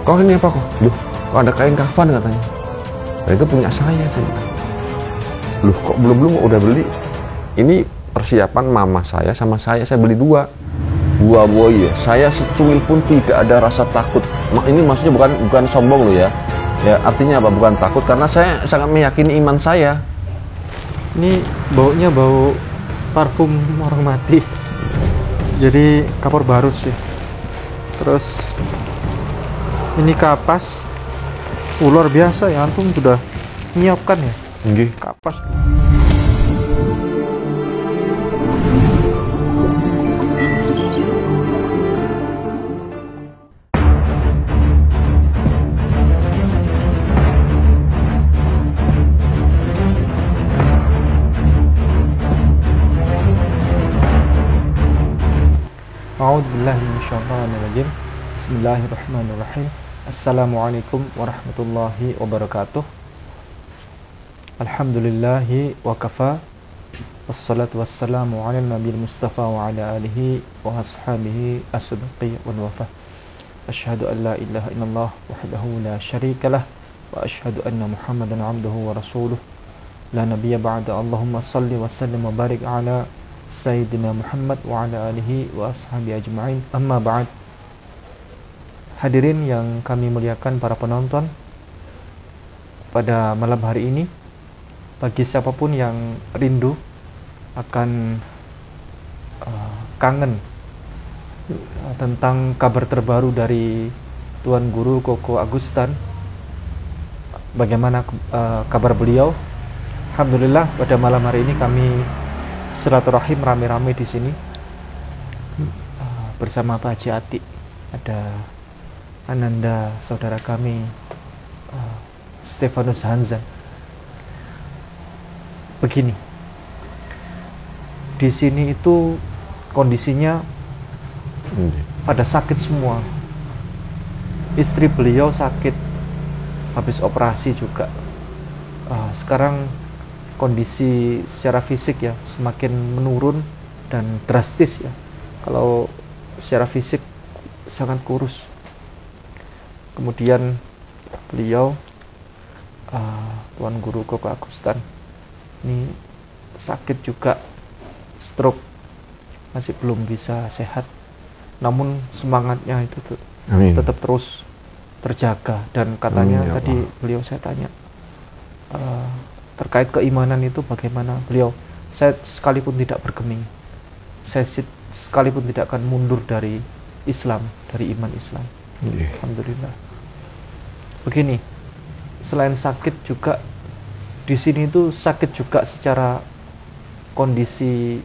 kok ini apa kok? Loh, kok ada kain kafan katanya. Nah, itu punya saya bilang. Loh, kok belum udah beli? Ini persiapan mama saya sama saya beli dua boy ya. Saya secuil pun tidak ada rasa takut. Ini maksudnya bukan sombong loh ya. Ya artinya apa? Bukan takut karena saya sangat meyakini iman saya. Ini baunya bau parfum orang mati. Jadi kapur baru sih. Terus ini kapas luar biasa ya, antum sudah nyiapkan ya. Nggih. Kapas. A'udzubillahi minasyaitonirrajim. Bismillahirrahmanirrahim. Assalamualaikum warahmatullahi wabarakatuh. Alhamdulillahi wa kafa. Wassalatu wassalamu ala nabiyil mustafa wa ala alihi wa ashabihi as-sidqi wal wafa. Asyhadu an la ilaha illallah wahdahu la syarikalah wa asyhadu anna Muhammadan abduhu wa rasuluh. La nabiyya ba'da. Allahumma salli wa sallim wa barik ala Sayyidina Muhammad wa ala alihi wa ashabi ajma'in. Amma ba'd. Hadirin yang kami muliakan para penonton, pada malam hari ini, bagi siapapun yang rindu akan kangen tentang kabar terbaru dari Tuan Guru Koko Agustan, bagaimana kabar beliau, alhamdulillah pada malam hari ini kami silaturahim rame-rame di sini bersama Pak Haji Ati, ada Ananda saudara kami Stefanus Hanzan. Begini, di sini itu kondisinya pada sakit semua. Istri beliau sakit, habis operasi juga. Sekarang kondisi secara fisik ya semakin menurun dan drastis ya. Kalau secara fisik sangat kurus. Kemudian beliau Tuan Guru Koko Agustan ini sakit juga, stroke, masih belum bisa sehat. Namun semangatnya itu tetap terus terjaga. Dan katanya tadi beliau saya tanya terkait keimanan itu bagaimana beliau. Saya sekalipun tidak bergeming, saya sekalipun tidak akan mundur dari Islam, dari iman Islam. Alhamdulillah. Begini, selain sakit juga di sini itu sakit juga secara kondisi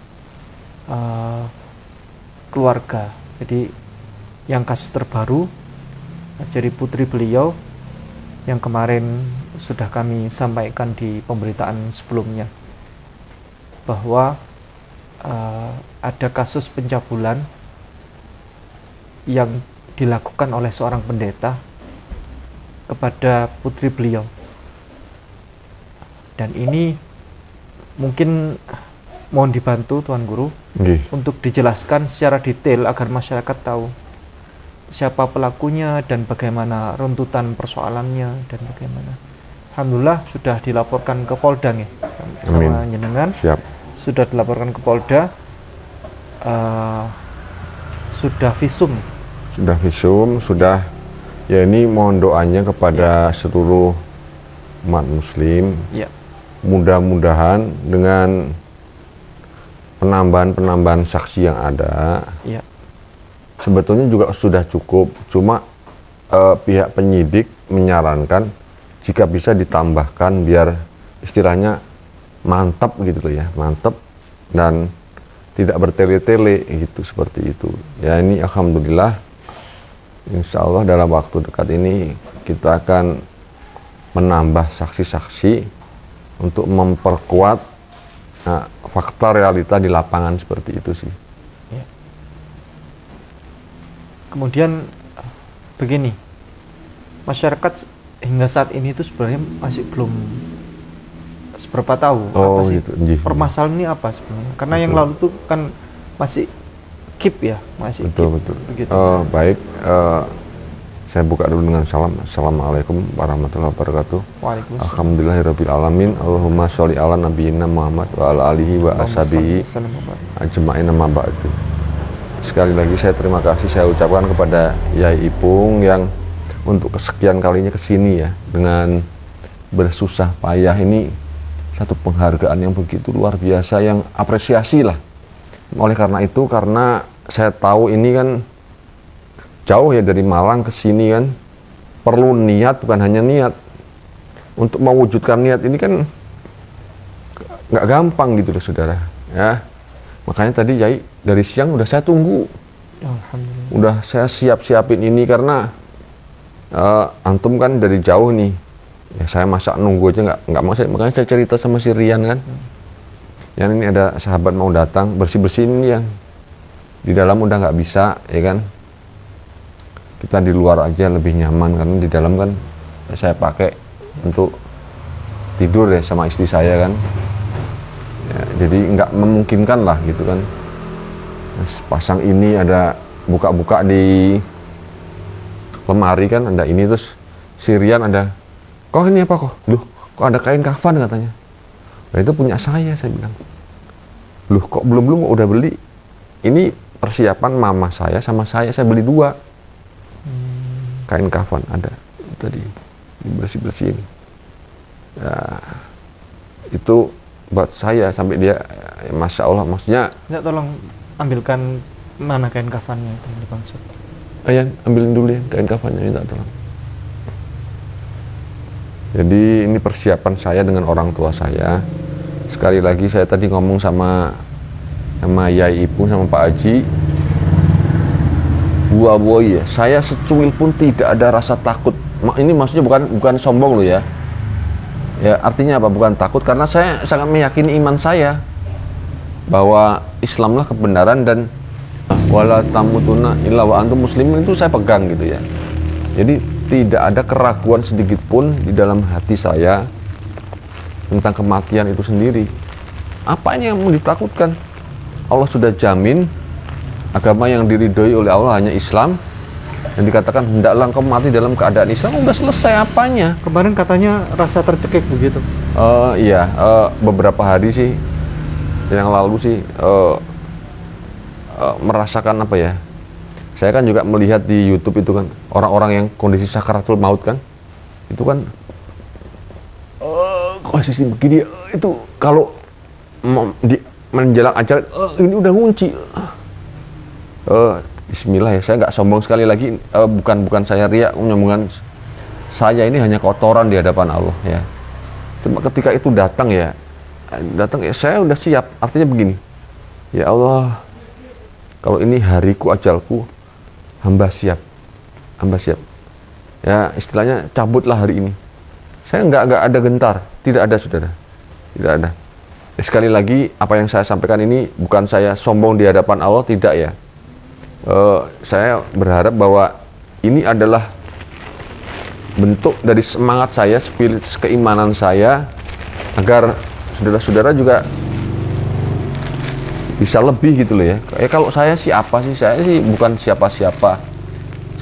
keluarga. Jadi yang kasus terbaru, jadi putri beliau yang kemarin sudah kami sampaikan di pemberitaan sebelumnya, bahwa ada kasus pencabulan yang dilakukan oleh seorang pendeta kepada putri beliau. Dan ini mungkin mohon dibantu Tuan Guru untuk dijelaskan secara detail agar masyarakat tahu siapa pelakunya dan bagaimana runtutan persoalannya dan bagaimana. Alhamdulillah sudah dilaporkan ke Polda nih, sama jenengan. Siap. Sudah dilaporkan ke Polda, sudah visum. Sudah visum, sudah. Ya ini mohon doanya kepada seluruh umat muslim. Ya. Mudah-mudahan dengan penambahan saksi yang ada, Ya. sebetulnya juga sudah cukup. Cuma pihak penyidik menyarankan jika bisa ditambahkan biar istilahnya mantap gitu loh ya, mantap dan tidak bertele-tele gitu, seperti itu. Ya ini alhamdulillah, insya Allah dalam waktu dekat ini kita akan menambah saksi-saksi untuk memperkuat fakta realita di lapangan, seperti itu sih. Ya. Kemudian begini, masyarakat hingga saat ini itu sebenarnya masih belum seberapa tahu apa sih gitu. Permasalahan ini apa sebenarnya, karena betul. Yang lalu itu kan masih keep ya, masih betul keep, betul begitu. Baik, Saya buka dulu dengan salam. Assalamualaikum warahmatullahi wabarakatuh. Waalaikumsalam. Alhamdulillahirabbil alamin. Allahumma sholli ala nabiyyina Muhammad wa ala alihi wa ashabihi ajma'in amma ba'du. Sekali lagi saya terima kasih saya ucapkan kepada Yai Ipung yang untuk kesekian kalinya kesini ya, dengan bersusah payah. Ini satu penghargaan yang begitu luar biasa, yang apresiasi lah. Oleh karena itu, karena saya tahu ini kan jauh ya dari Malang ke sini kan, perlu niat, bukan hanya niat. Untuk mewujudkan niat ini kan nggak gampang gitu loh saudara ya. Makanya tadi Yai dari siang udah saya tunggu, Alhamdulillah. udah saya siapin ini karena antum kan dari jauh nih ya, saya masak nunggu aja nggak mau saya, makanya saya cerita sama si Rian kan, yang ini ada sahabat mau datang, bersih ini yang di dalam udah nggak bisa ya kan, kita di luar aja lebih nyaman karena di dalam kan saya pakai untuk tidur ya sama istri saya kan ya, jadi nggak memungkinkan lah gitu kan. Pasang ini ada buka-buka di lemari kan, ada ini, terus Sirian ada, kok ini apa kok? Loh, kok ada kain kafan katanya. Nah, itu punya saya bilang. Loh, kok belum udah beli? Ini persiapan mama saya sama saya beli 2. Kain kafan ada tadi, bersih ini. Ya, itu buat saya sampai dia ya, masya Allah, maksudnya. Ya, tolong ambilkan mana kain kafannya itu di bangsat. Ayan, ambilin dulu ya kain kafannya, minta tolong. Jadi ini persiapan saya dengan orang tua saya. Sekali lagi saya tadi ngomong sama Yai Ipung sama Pak Haji. Ya, saya secuil pun tidak ada rasa takut. Ini maksudnya bukan sombong loh ya. Ya, artinya apa? Bukan takut, karena saya sangat meyakini iman saya bahwa Islamlah kebenaran dan wala tamutunna illa wa antum muslimin, itu saya pegang gitu ya. Jadi tidak ada keraguan sedikit pun di dalam hati saya tentang kematian itu sendiri. Apa ini yang mau ditakutkan? Allah sudah jamin agama yang diridhoi oleh Allah hanya Islam, dan dikatakan hendaklah engkau mati dalam keadaan Islam. Udah selesai apanya. Kemarin katanya rasa tercekik begitu. Iya, beberapa hari sih yang lalu sih merasakan apa ya, saya kan juga melihat di YouTube itu kan orang-orang yang kondisi sakaratul maut kan, itu kan posisi begini, itu kalau menjelang acara ini udah ngunci. Bismillah ya, saya nggak sombong, sekali lagi bukan saya riak menyombongkan, saya ini hanya kotoran di hadapan Allah ya. Cuma ketika itu datang ya saya udah siap, artinya begini, ya Allah, kalau ini hariku ajalku, hamba siap ya, istilahnya cabutlah hari ini. Saya nggak ada gentar, tidak ada saudara, tidak ada. Sekali lagi apa yang saya sampaikan ini bukan saya sombong di hadapan Allah, tidak ya. Saya berharap bahwa ini adalah bentuk dari semangat saya, spirit keimanan saya, agar saudara-saudara juga bisa lebih gitu loh ya. Kalau saya sih apa sih? Saya sih bukan siapa-siapa.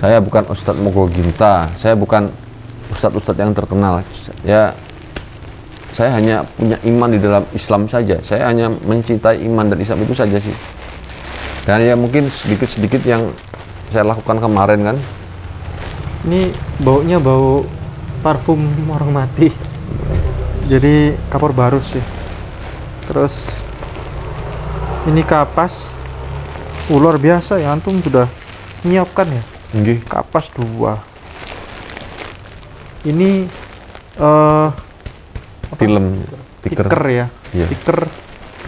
Saya bukan Ustadz Mogol Ginta. Saya bukan ustadz-ustadz yang terkenal. Ya, saya hanya punya iman di dalam Islam saja. Saya hanya mencintai iman dan Islam, itu saja sih. Dan ya mungkin sedikit-sedikit yang saya lakukan kemarin kan. Ini baunya bau parfum orang mati. Jadi kapur barus sih. Terus ini kapas. Luar biasa ya, antum sudah menyiapkan ya. Nggih. Kapas 2. Ini Film tiker ya. Iya. Tiker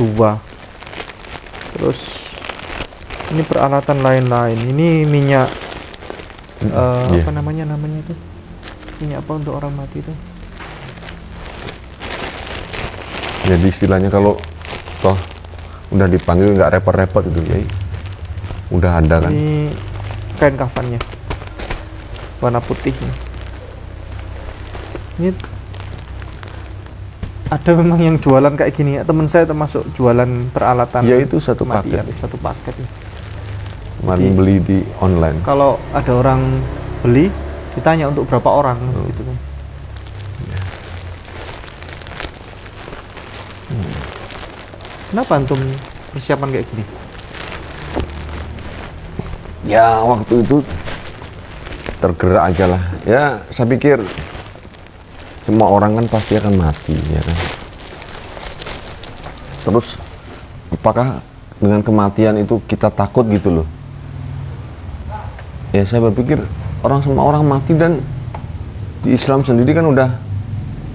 2. Terus ini peralatan lain-lain. Ini minyak Iya. apa namanya itu? Minyak apa untuk orang mati itu? Jadi istilahnya kalau toh udah dipanggil nggak repot-repot itu ya, udah ada kan. Ini kain kafannya, warna putih. Ini ada memang yang jualan kayak gini ya. Teman saya termasuk jualan peralatan. Ya itu satu kematian, paket. satu paket ya. Kemarin beli di online. Kalau ada orang beli, ditanya untuk berapa orang gitu kan. Kenapa antum persiapan kayak gini? Ya waktu itu tergerak aja lah. Ya saya pikir semua orang kan pasti akan mati, ya kan. Terus apakah dengan kematian itu kita takut gitu loh? Ya saya berpikir semua orang mati, dan di Islam sendiri kan udah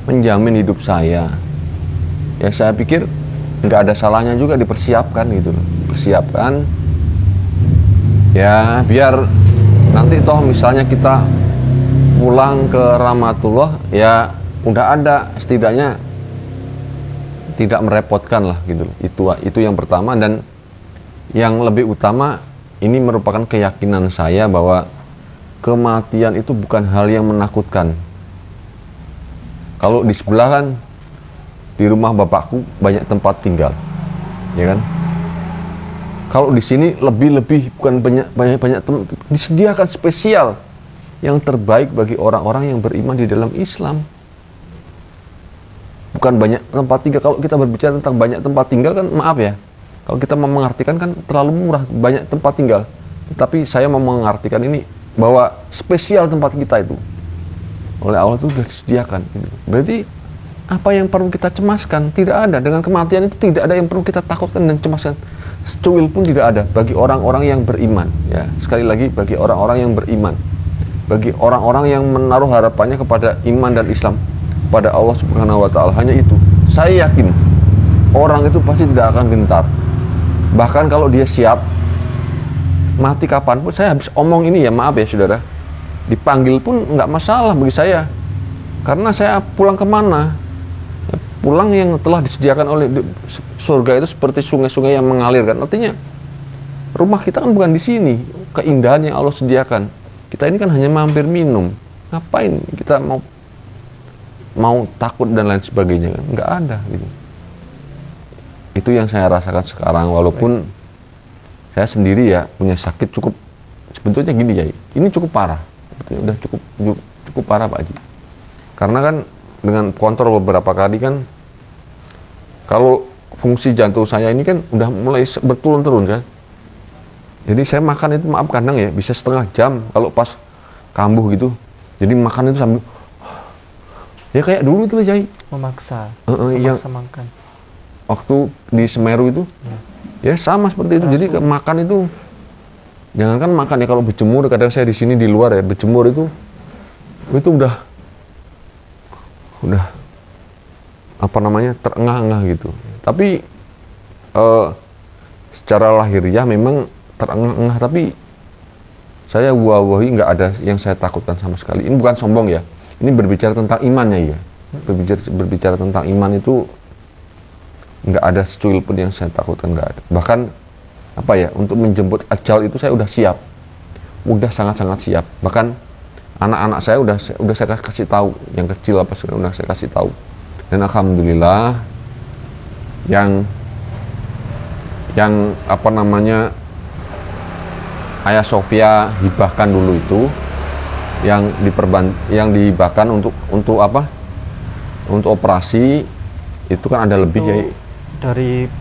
menjamin hidup saya. Ya saya pikir nggak ada salahnya juga dipersiapkan gitu loh. Persiapkan ya biar nanti toh misalnya kita pulang ke rahmatullah ya udah ada, setidaknya tidak merepotkan lah gitu loh. Itu yang pertama. Dan yang lebih utama, ini merupakan keyakinan saya bahwa kematian itu bukan hal yang menakutkan. Kalau di sebelah kan, di rumah bapakku banyak tempat tinggal, ya kan. Kalau di sini lebih bukan banyak disediakan spesial yang terbaik bagi orang-orang yang beriman di dalam Islam. Bukan banyak tempat tinggal. Kalau kita berbicara tentang banyak tempat tinggal kan, maaf ya, kalau kita mau mengartikan kan terlalu murah banyak tempat tinggal. Tapi saya mau mengartikan ini bahwa spesial tempat kita itu oleh Allah itu sudah disediakan. Berarti apa yang perlu kita cemaskan? Tidak ada. Dengan kematian itu tidak ada yang perlu kita takutkan dan cemaskan. Secuil pun tidak ada bagi orang-orang yang beriman. Ya, sekali lagi bagi orang-orang yang beriman, bagi orang-orang yang menaruh harapannya kepada iman dan Islam, pada Allah Subhanahu Wa Taala. Hanya itu. Saya yakin orang itu pasti tidak akan gentar. Bahkan kalau dia siap mati kapanpun, saya habis omong ini ya, maaf ya saudara, dipanggil pun nggak masalah bagi saya, karena saya pulang kemana? Pulang yang telah disediakan oleh surga itu seperti sungai-sungai yang mengalir kan. Artinya rumah kita kan bukan di sini. Keindahan yang Allah sediakan, kita ini kan hanya mampir minum. Ngapain kita mau takut dan lain sebagainya kan? Nggak ada gitu. Itu yang saya rasakan sekarang, walaupun saya sendiri ya punya sakit cukup, sebetulnya gini ya, ini cukup parah, udah cukup parah Pak Haji. Karena kan dengan kontrol beberapa kali kan, kalau fungsi jantung saya ini kan udah mulai berturun-turun kan. Jadi saya makan itu maaf kadang ya bisa setengah jam kalau pas kambuh gitu. Jadi makan itu sambil ya kayak dulu tuh Jai. Memaksa makan. Waktu di Semeru itu ya sama seperti itu. Jadi makan itu jangankan makan ya, kalau berjemur, kadang saya di sini di luar ya berjemur itu udah apa namanya terengah-engah gitu. Tapi secara lahiriah memang terengah-engah, tapi saya wawahi nggak ada yang saya takutkan sama sekali. Ini bukan sombong ya, ini berbicara tentang imannya ya. Berbicara tentang iman itu nggak ada secuil pun yang saya takutkan, nggak ada. Bahkan apa ya, untuk menjemput ajal itu saya udah siap, udah sangat-sangat siap. Bahkan anak-anak saya udah saya kasih tahu, yang kecil apa sih udah saya kasih tahu. Dan alhamdulillah yang apa namanya Ayah Sofia hibahkan dulu itu, yang dihibahkan untuk apa? Untuk operasi itu kan ada lebih ya dari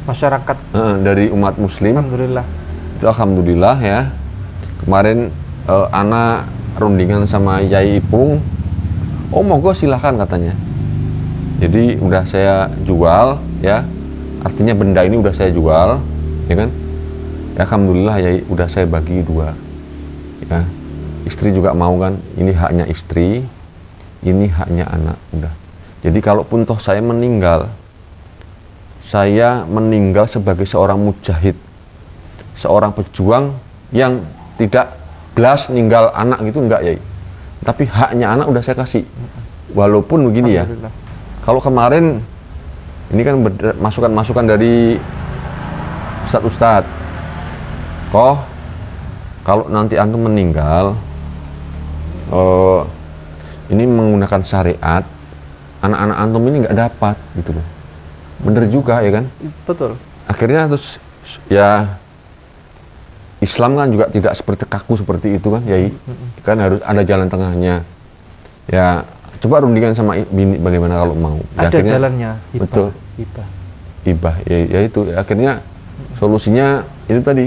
masyarakat, dari umat muslim. Alhamdulillah. Itu alhamdulillah ya. Kemarin Ana rundingan sama Yai Ipung, oh monggo silahkan katanya. Jadi udah saya jual ya, artinya benda ini udah saya jual, ya kan? Ya, alhamdulillah ya udah saya bagi dua. Ya, istri juga mau kan, ini haknya istri, ini haknya anak, udah. Jadi kalaupun toh saya meninggal sebagai seorang mujahid, seorang pejuang yang tidak belas ninggal anak gitu, enggak ya. Tapi haknya anak udah saya kasih. Walaupun begini ya, kalau kemarin ini kan masukan-masukan dari ustadz-ustadz, kalau nanti antum meninggal ini menggunakan syariat, anak-anak antum ini nggak dapat gitu loh. Bener juga ya kan? Betul. Akhirnya terus ya Islam kan juga tidak seperti kaku seperti itu kan, Yai. Kan harus ada jalan tengahnya. Ya, coba rundingan sama bini bagaimana kalau mau. Ya, Ada akhirnya, jalannya. Hibah. betul. Hibah. Hibah, ya itu. Akhirnya solusinya itu tadi.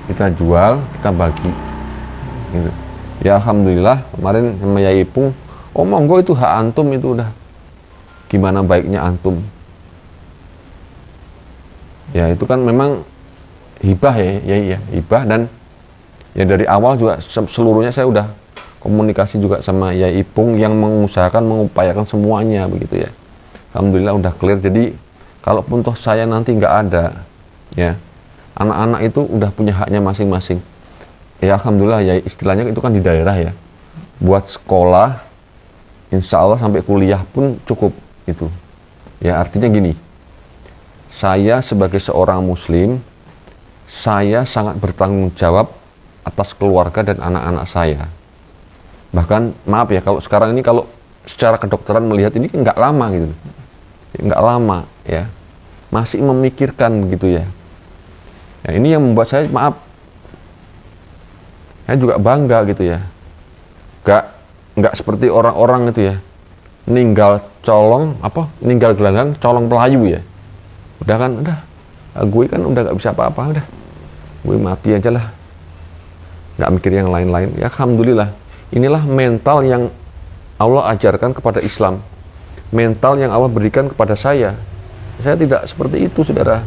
Kita jual, kita bagi. Gitu. Ya alhamdulillah kemarin sama Yai Ipung, oh monggo itu hak antum itu udah. Gimana baiknya antum. Ya itu kan memang hibah ya hibah, dan ya dari awal juga seluruhnya saya udah komunikasi juga sama Yai Ipung yang mengusahakan mengupayakan semuanya begitu ya. Alhamdulillah udah clear. Jadi kalaupun toh saya nanti nggak ada, ya anak-anak itu udah punya haknya masing-masing. Ya alhamdulillah ya, istilahnya itu kan di daerah ya, buat sekolah insya Allah sampai kuliah pun cukup itu. Ya artinya gini, saya sebagai seorang muslim, saya sangat bertanggung jawab atas keluarga dan anak-anak saya. Bahkan maaf ya, kalau sekarang ini kalau secara kedokteran melihat ini nggak lama gitu, nggak lama ya, masih memikirkan gitu ya. Ya ini yang membuat saya maaf, saya juga bangga gitu ya. Nggak seperti orang-orang itu ya, ninggal gelanggang colong pelayu ya. Udah gue kan udah nggak bisa apa-apa, udah gue mati aja lah, nggak mikir yang lain-lain. Ya alhamdulillah, inilah mental yang Allah ajarkan kepada Islam, mental yang Allah berikan kepada saya. Saya tidak seperti itu, saudara.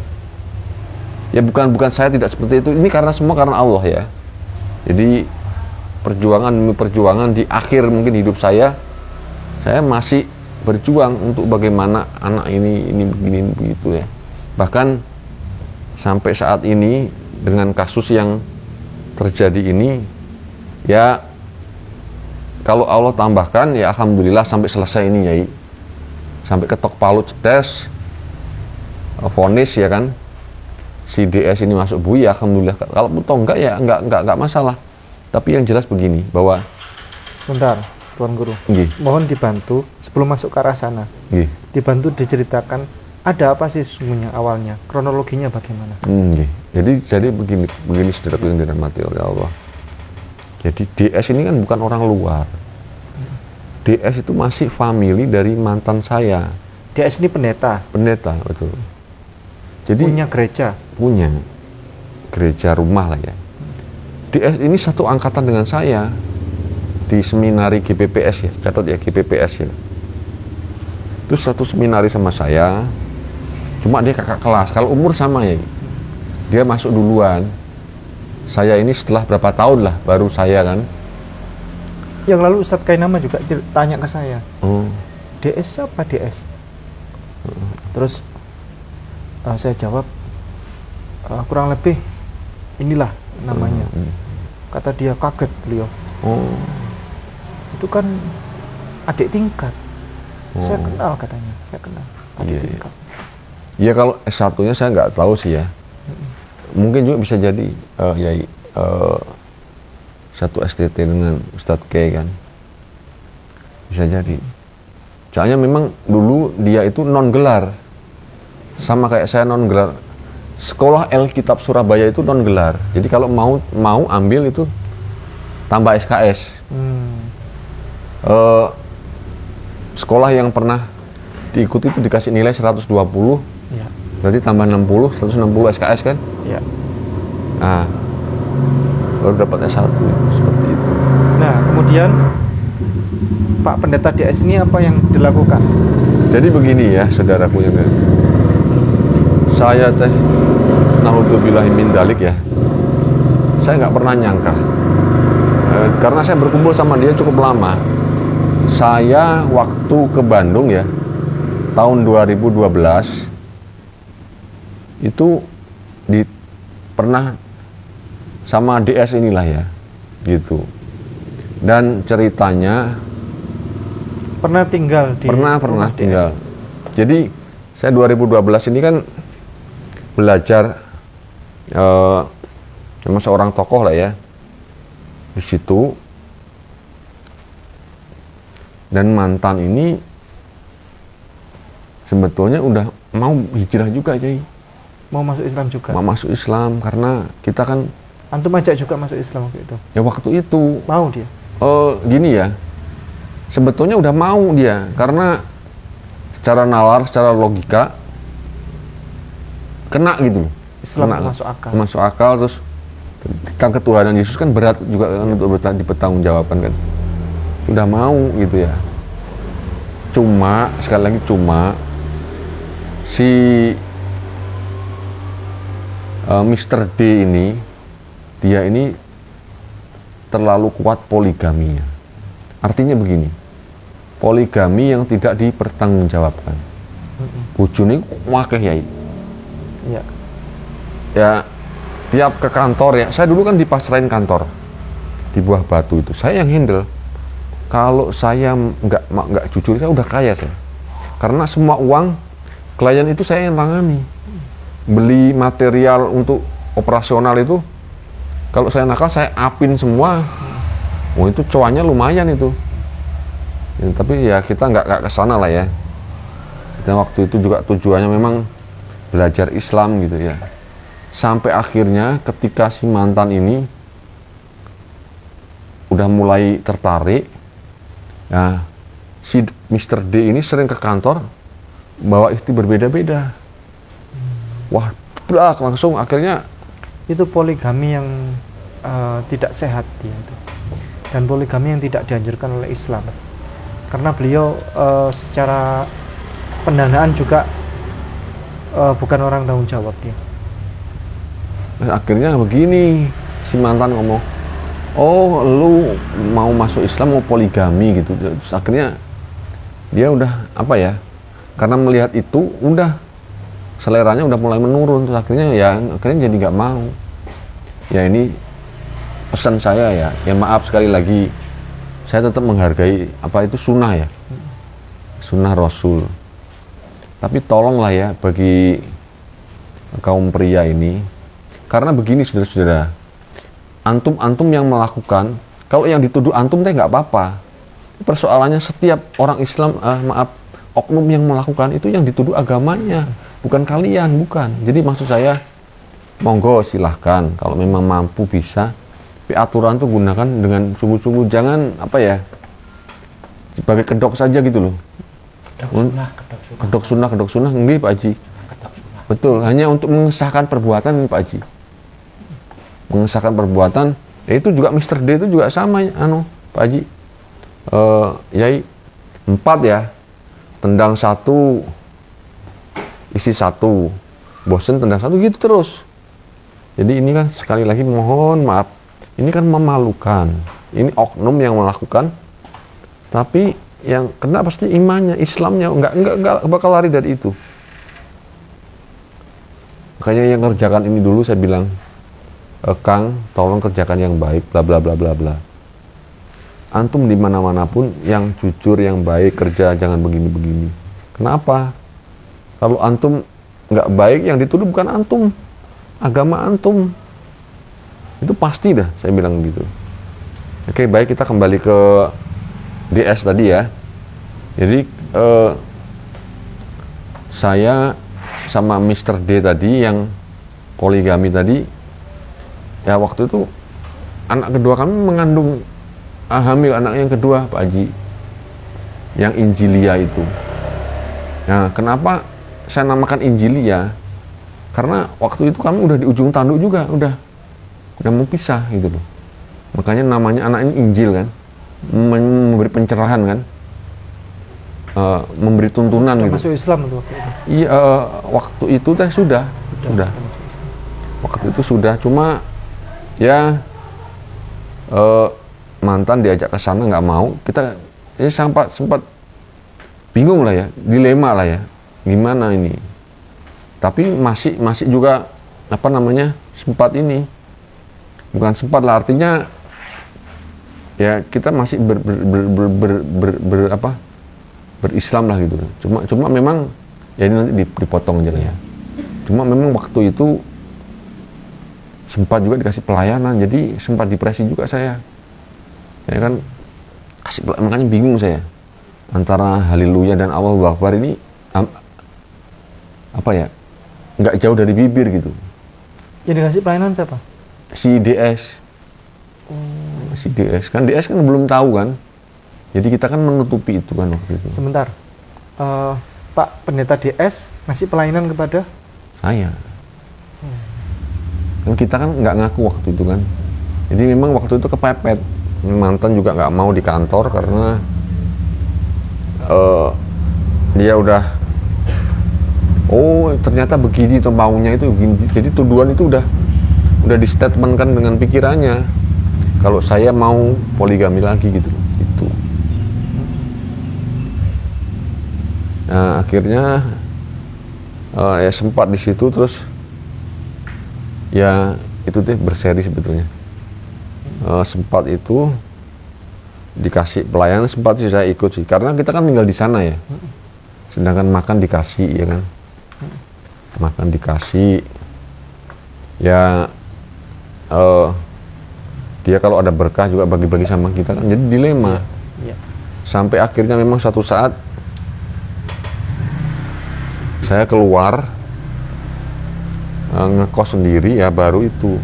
Ya bukan saya tidak seperti itu, ini semua karena Allah ya. Jadi perjuangan demi perjuangan di akhir mungkin hidup saya masih berjuang untuk bagaimana anak ini begini begitu ya. Bahkan sampai saat ini dengan kasus yang terjadi ini, ya kalau Allah tambahkan ya alhamdulillah sampai selesai ini Yai, sampai ketok palu cetes, vonis ya kan, si DS ini masuk bui ya alhamdulillah. Kalau toh enggak ya enggak masalah. Tapi yang jelas begini, bahwa sebentar Tuan Guru, mohon dibantu sebelum masuk ke arah sana, dibantu diceritakan ada apa sih sesungguhnya awalnya, kronologinya bagaimana? Jadi begini saudaraku yang dirahmati oleh Allah. Jadi DS ini kan bukan orang luar. DS itu masih family dari mantan saya. DS ini pendeta. Pendeta, betul. Jadi punya gereja. Punya gereja rumah lah ya. DS ini satu angkatan dengan saya di seminari GPPS ya, catat ya GPPS ya. Itu satu seminari sama saya, cuma dia kakak kelas. Kalau umur sama ya, dia masuk duluan. Saya ini setelah berapa tahun lah baru saya kan. Yang lalu Ustadz Kainama juga tanya ke saya, DS siapa DS? Terus saya jawab, kurang lebih inilah namanya. Kata dia, kaget beliau. Itu kan adik tingkat. Saya kenal katanya, saya kenal adik tingkat. Ya kalau S1-nya saya nggak tahu sih ya. Mungkin juga bisa jadi satu STT dengan Ustadz K kan. Bisa jadi. Soalnya memang dulu dia itu non gelar. Sama kayak saya non gelar. Sekolah Alkitab Surabaya itu non gelar. Jadi kalau mau ambil itu tambah SKS. Sekolah yang pernah diikuti itu dikasih nilai 120. Ya. Berarti tambah 60, 160 SKS kan? Ya. Nah, baru dapat S1 seperti itu. Nah, kemudian Pak Pendeta DS ini apa yang dilakukan? Jadi begini ya, saudaraku yang saya naudzubillahi min dzalik ya. Saya nggak pernah nyangka. Karena saya berkumpul sama dia cukup lama. Saya waktu ke Bandung ya, tahun 2012 itu pernah sama DS inilah ya, gitu. Dan ceritanya pernah tinggal di pernah tinggal. Jadi saya 2012 ini kan belajar sama seorang tokoh lah ya di situ, dan mantan ini sebetulnya udah mau hijrah juga, Jai. Mau masuk Islam juga? Mau masuk Islam, karena kita kan Antum ajak juga masuk Islam waktu itu? Ya waktu itu Mau dia? gini ya, sebetulnya udah mau dia, karena secara nalar, secara logika kena gitu. Islam Kena, masuk akal. masuk akal. Terus tentang ketuhanan Yesus kan berat juga kan untuk dipertanggungjawabkan kan. Udah mau gitu ya. Cuma sekali lagi si Mr. D ini, dia ini terlalu kuat poligaminya. Artinya begini, poligami yang tidak dipertanggungjawabkan. Bojone wakeh yai. Iya. Ya, tiap ke kantor ya, saya dulu kan dipasrahin kantor di Buah Batu itu, saya yang handle. Kalau saya nggak jujur, saya udah kaya saya, karena semua uang klien itu saya yang tangani. Beli material untuk operasional itu, kalau saya nakal saya apin semua. Oh itu cuannya lumayan itu ya, tapi ya kita nggak kesana lah ya. Dan waktu itu juga tujuannya memang belajar Islam gitu ya. Sampai akhirnya ketika si mantan ini udah mulai tertarik, nah si Mr. D ini sering ke kantor bawa istri berbeda-beda. Wah, langsung akhirnya Itu poligami yang tidak sehat dia itu. Dan poligami yang tidak dianjurkan oleh Islam. Karena beliau secara pendanaan juga bukan orang tanggung jawab dia. akhirnya begini, si mantan ngomong, oh lu mau masuk Islam, mau poligami gitu. Terus akhirnya dia udah apa ya, karena melihat itu udah seleranya udah mulai menurun. Terus akhirnya jadi nggak mau. Ya ini pesan saya ya maaf sekali lagi, saya tetap menghargai apa itu sunnah ya, sunnah Rasul. Tapi tolonglah ya bagi kaum pria ini, karena begini saudara-saudara, antum yang melakukan, kalau yang dituduh antum teh nggak apa-apa. Persoalannya setiap orang Islam, oknum yang melakukan itu yang dituduh agamanya, bukan kalian, bukan. Jadi maksud saya, monggo silahkan kalau memang mampu bisa, tapi aturan tuh gunakan dengan sungguh-sungguh, jangan apa ya, sebagai kedok saja gitu loh. Kedok sunnah, enggak Pak Haji. Betul, hanya untuk mengesahkan perbuatan Pak Haji. Mengesahkan perbuatan, ya itu juga Mr. D itu juga sama Pak Haji. Yai 4 ya, tendang 1, isi 1, bosen tendang 1 gitu terus. Jadi ini kan sekali lagi mohon maaf, ini kan memalukan. Ini oknum yang melakukan, tapi yang kena pasti imannya, Islamnya, enggak bakal lari dari itu. Makanya yang kerjakan ini dulu saya bilang, Kang, tolong kerjakan yang baik, bla bla bla bla bla. Antum di mana-mana pun yang jujur, yang baik, kerja jangan begini-begini. Kenapa? Kalau antum nggak baik, yang dituduh bukan antum, agama antum. Itu pasti dah, saya bilang gitu. Oke, baik, kita kembali ke DS tadi ya. Jadi saya sama Mr. D tadi yang poligami tadi, ya waktu itu anak kedua kami mengandung, hamil anak yang kedua Pak Haji, yang Injilia itu. Nah, kenapa saya namakan Injilia? Karena waktu itu kami udah di ujung tanduk juga, udah mau pisah gitu loh. Makanya namanya anak ini Injil kan, memberi pencerahan kan, memberi tuntunan gitu. Masuk Islam waktu itu. Iya, waktu itu teh sudah. Waktu itu sudah, cuma ya mantan diajak ke sana nggak mau. Kita ya sempat bingung lah ya, dilema lah ya, gimana ini. Tapi masih juga apa namanya, sempat ini, bukan sempat lah, artinya ya kita masih berislam lah gitu. Cuma memang ya ini nanti dipotong aja lah ya. Cuma memang waktu itu sempat juga dikasih pelayanan, jadi sempat depresi juga saya. Ya kan, makanya bingung saya antara haleluya dan Allahu Akbar ini apa ya, nggak jauh dari bibir gitu. Yang dikasih pelayanan siapa? si DS. Si DS kan belum tahu kan. Jadi kita kan menutupi itu kan waktu itu. Sebentar. Pak Pendeta DS ngasih pelayanan kepada Saya. Kan kita kan nggak ngaku waktu itu kan. Jadi memang waktu itu kepepet. Mantan juga nggak mau di kantor karena dia udah ternyata begini tuh maunya itu begini. Jadi tuduhan itu udah di statementkan dengan pikirannya kalau saya mau poligami lagi gitu. Nah akhirnya ya sempat di situ, terus ya itu deh berseri sebetulnya. Sempat itu dikasih pelayanan, sempat sih saya ikut sih karena kita kan tinggal di sana ya, sedangkan makan dikasih ya kan, makan dikasih ya, dia kalau ada berkah juga bagi-bagi sama kita kan, jadi dilema. Sampai akhirnya memang satu saat saya keluar ngekos sendiri ya, baru itu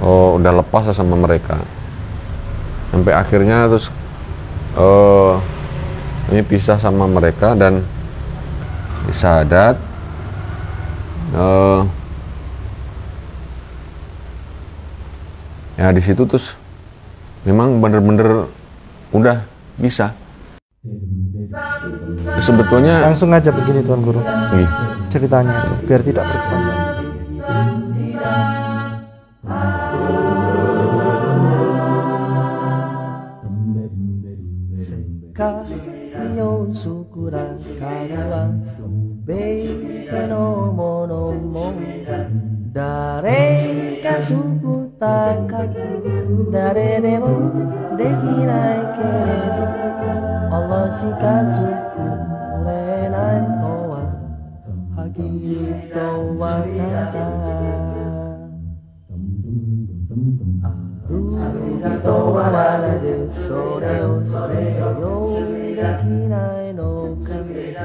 udah lepas sama mereka. Sampai akhirnya terus ini pisah sama mereka dan Sahadat ya di situ terus memang bener-bener udah bisa. Sebetulnya langsung aja begini Tuan Guru. Iya. Ceritanya itu biar tidak berkepanjangan. Kayo syukuran karawa subete no mono mo dare ka suku takaku dare demo dekinai keredo Allah shika suku renai no wa hagito wa nata Hagito wa nata de sore o sore yo dekinai no kami